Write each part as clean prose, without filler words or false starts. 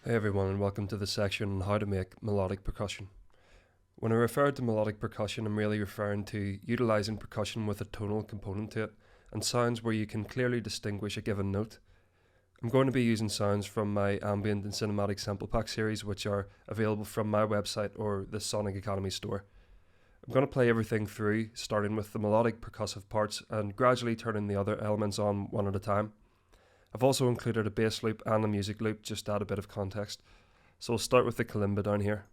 Hey everyone, and welcome to the section on how to make melodic percussion. When I refer to melodic percussion, I'm really referring to utilising percussion with a tonal component to it, and sounds where you can clearly distinguish a given note. I'm going to be using sounds from my Ambient and Cinematic Sample Pack series, which are available from my website or the Sonic Academy store. I'm going to play everything through, starting with the melodic percussive parts and gradually turning the other elements on one at a time. I've also included a bass loop and a music loop just to add a bit of context. So we'll start with the Kalimba down here.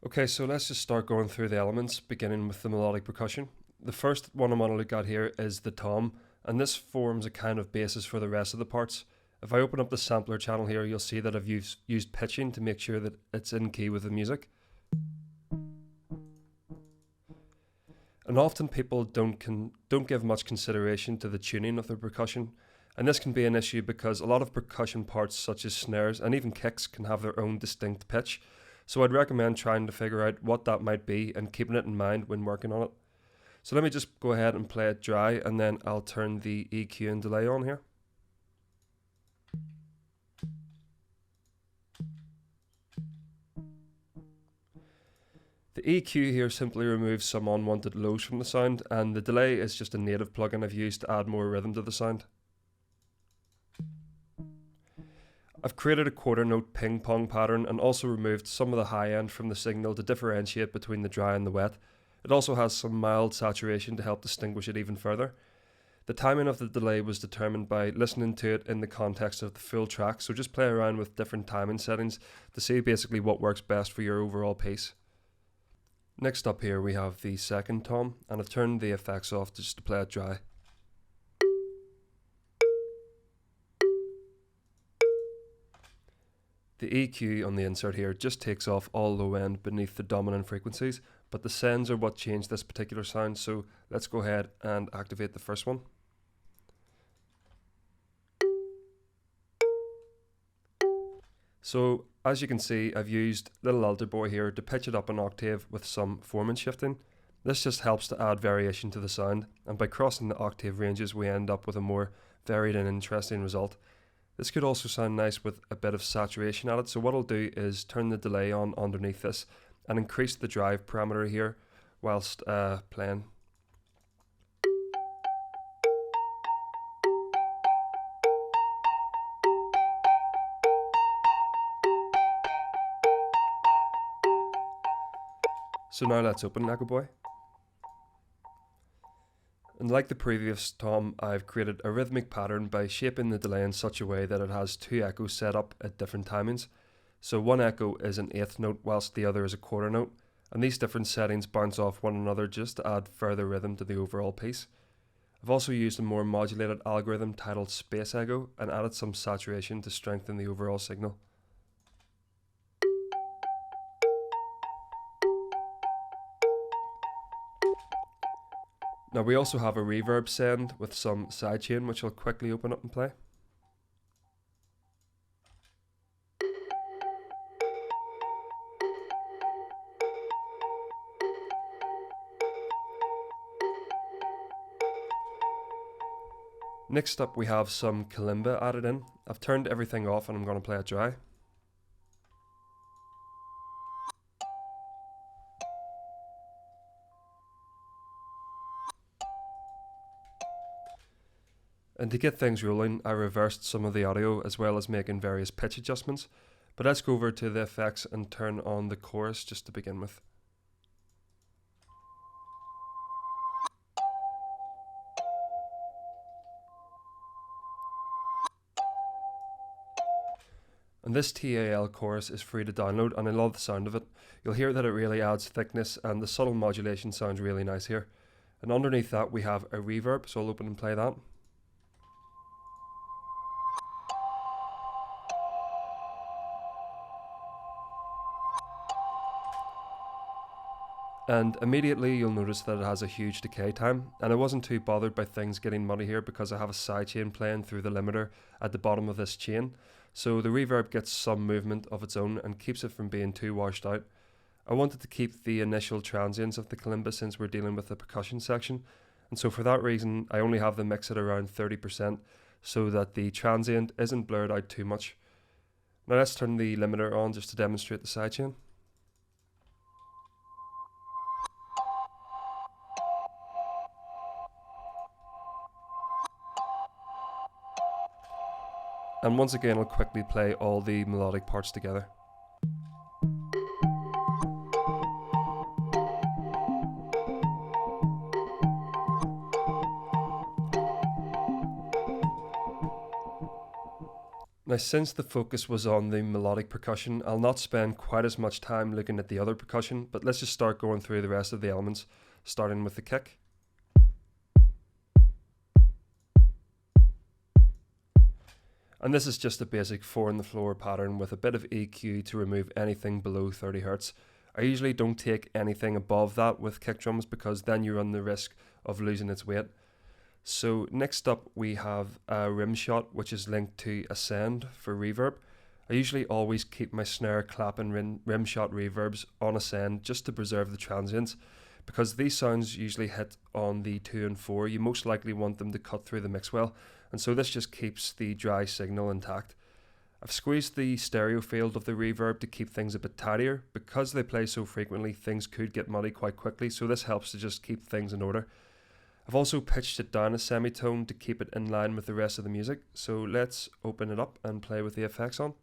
Okay, so let's just start going through the elements, beginning with the melodic percussion. The first one I'm going to look at here is the tom, and this forms a kind of basis for the rest of the parts. If I open up the sampler channel here, you'll see that I've used pitching to make sure that it's in key with the music. And often people don't give much consideration to the tuning of the percussion, and this can be an issue because a lot of percussion parts such as snares and even kicks can have their own distinct pitch. So I'd recommend trying to figure out what that might be and keeping it in mind when working on it. So let me just go ahead and play it dry, and then I'll turn the EQ and delay on here. The EQ here simply removes some unwanted lows from the sound, and the delay is just a native plugin I've used to add more rhythm to the sound. I've created a quarter note ping pong pattern and also removed some of the high end from the signal to differentiate between the dry and the wet. It also has some mild saturation to help distinguish it even further. The timing of the delay was determined by listening to it in the context of the full track, so just play around with different timing settings to see basically what works best for your overall piece. Next up here we have the second tom, and I've turned the effects off just to play it dry. The EQ on the insert here just takes off all low end beneath the dominant frequencies, but the sends are what change this particular sound, so let's go ahead and activate the first one. So as you can see, I've used Little Alter Boy here to pitch it up an octave with some formant shifting. This just helps to add variation to the sound, and by crossing the octave ranges we end up with a more varied and interesting result. This could also sound nice with a bit of saturation added, so what I'll do is turn the delay on underneath this and increase the drive parameter here whilst playing. So now let's open Echo Boy. And like the previous tom, I've created a rhythmic pattern by shaping the delay in such a way that it has two echoes set up at different timings. So one echo is an eighth note whilst the other is a quarter note, and these different settings bounce off one another just to add further rhythm to the overall piece. I've also used a more modulated algorithm titled Space Echo and added some saturation to strengthen the overall signal. Now we also have a reverb send with some sidechain, which I'll quickly open up and play. Next up we have some Kalimba added in. I've turned everything off and I'm going to play it dry. And to get things rolling, I reversed some of the audio as well as making various pitch adjustments. But let's go over to the effects and turn on the chorus just to begin with. And this TAL chorus is free to download, and I love the sound of it. You'll hear that it really adds thickness, and the subtle modulation sounds really nice here. And underneath that we have a reverb, so I'll open and play that. And immediately you'll notice that it has a huge decay time, and I wasn't too bothered by things getting muddy here because I have a sidechain playing through the limiter at the bottom of this chain, so the reverb gets some movement of its own and keeps it from being too washed out. I wanted to keep the initial transients of the kalimba since we're dealing with the percussion section, and so for that reason I only have the mix at around 30% so that the transient isn't blurred out too much. Now let's turn the limiter on just to demonstrate the sidechain. And once again I'll quickly play all the melodic parts together. Now since the focus was on the melodic percussion, I'll not spend quite as much time looking at the other percussion, but let's just start going through the rest of the elements, starting with the kick. And this is just a basic 4 on the floor pattern with a bit of EQ to remove anything below 30 Hz. I usually don't take anything above that with kick drums because then you run the risk of losing its weight. So next up we have a Rimshot, which is linked to Ascend for reverb. I usually always keep my snare clap and Rimshot reverbs on Ascend just to preserve the transients. Because these sounds usually hit on the 2 and 4, you most likely want them to cut through the mix well, and so this just keeps the dry signal intact. I've squeezed the stereo field of the reverb to keep things a bit tidier. Because they play so frequently, things could get muddy quite quickly, so this helps to just keep things in order. I've also pitched it down a semitone to keep it in line with the rest of the music, so let's open it up and play with the effects on.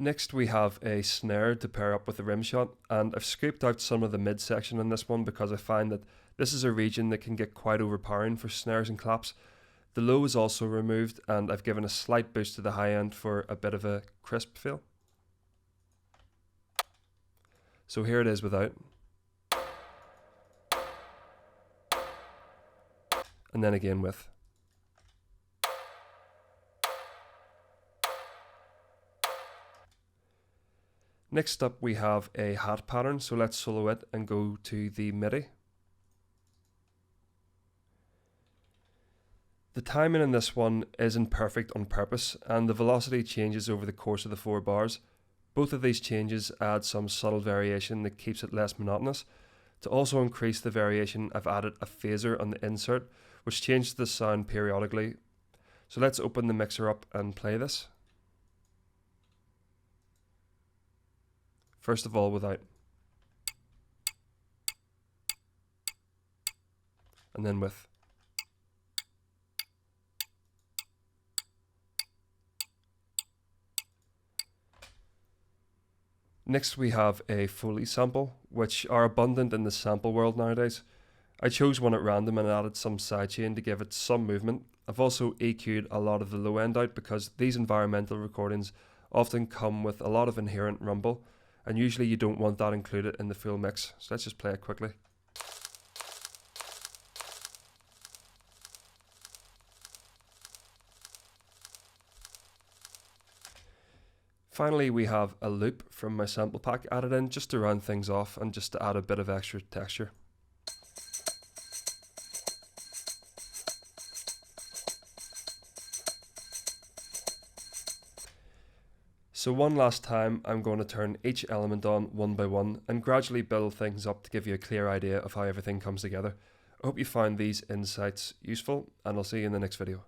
Next we have a snare to pair up with the Rimshot, and I've scooped out some of the mid section in this one because I find that this is a region that can get quite overpowering for snares and claps. The low is also removed, and I've given a slight boost to the high end for a bit of a crisp feel. So here it is without. And then again with. Next up we have a hat pattern, so let's solo it and go to the MIDI. The timing in this one isn't perfect on purpose, and the velocity changes over the course of the 4 bars. Both of these changes add some subtle variation that keeps it less monotonous. To also increase the variation, I've added a phaser on the insert, which changes the sound periodically. So let's open the mixer up and play this. First of all without. And then with. Next we have a Foley sample, which are abundant in the sample world nowadays. I chose one at random and added some sidechain to give it some movement. I've also EQ'd a lot of the low end out because these environmental recordings often come with a lot of inherent rumble, and usually you don't want that included in the full mix. So let's just play it quickly. Finally we have a loop from my sample pack added in just to round things off and just to add a bit of extra texture. So one last time I'm going to turn each element on one by one and gradually build things up to give you a clear idea of how everything comes together. I hope you found these insights useful, and I'll see you in the next video.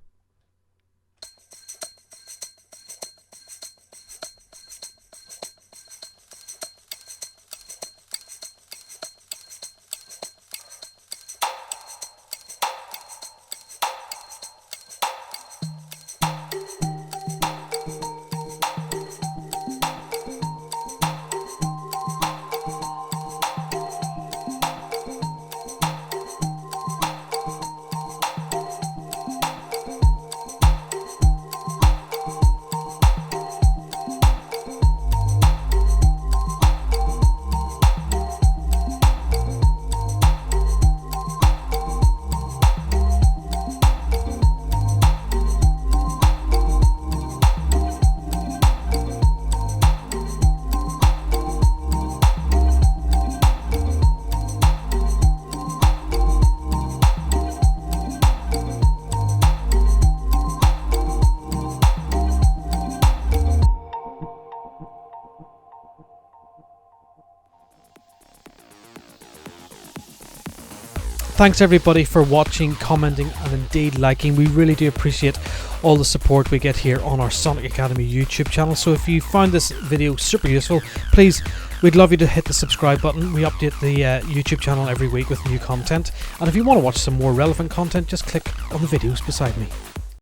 Thanks everybody for watching, commenting and indeed liking. We really do appreciate all the support we get here on our Sonic Academy YouTube channel. So if you found this video super useful, please, we'd love you to hit the subscribe button. We update the YouTube channel every week with new content, and if you want to watch some more relevant content, just click on the videos beside me.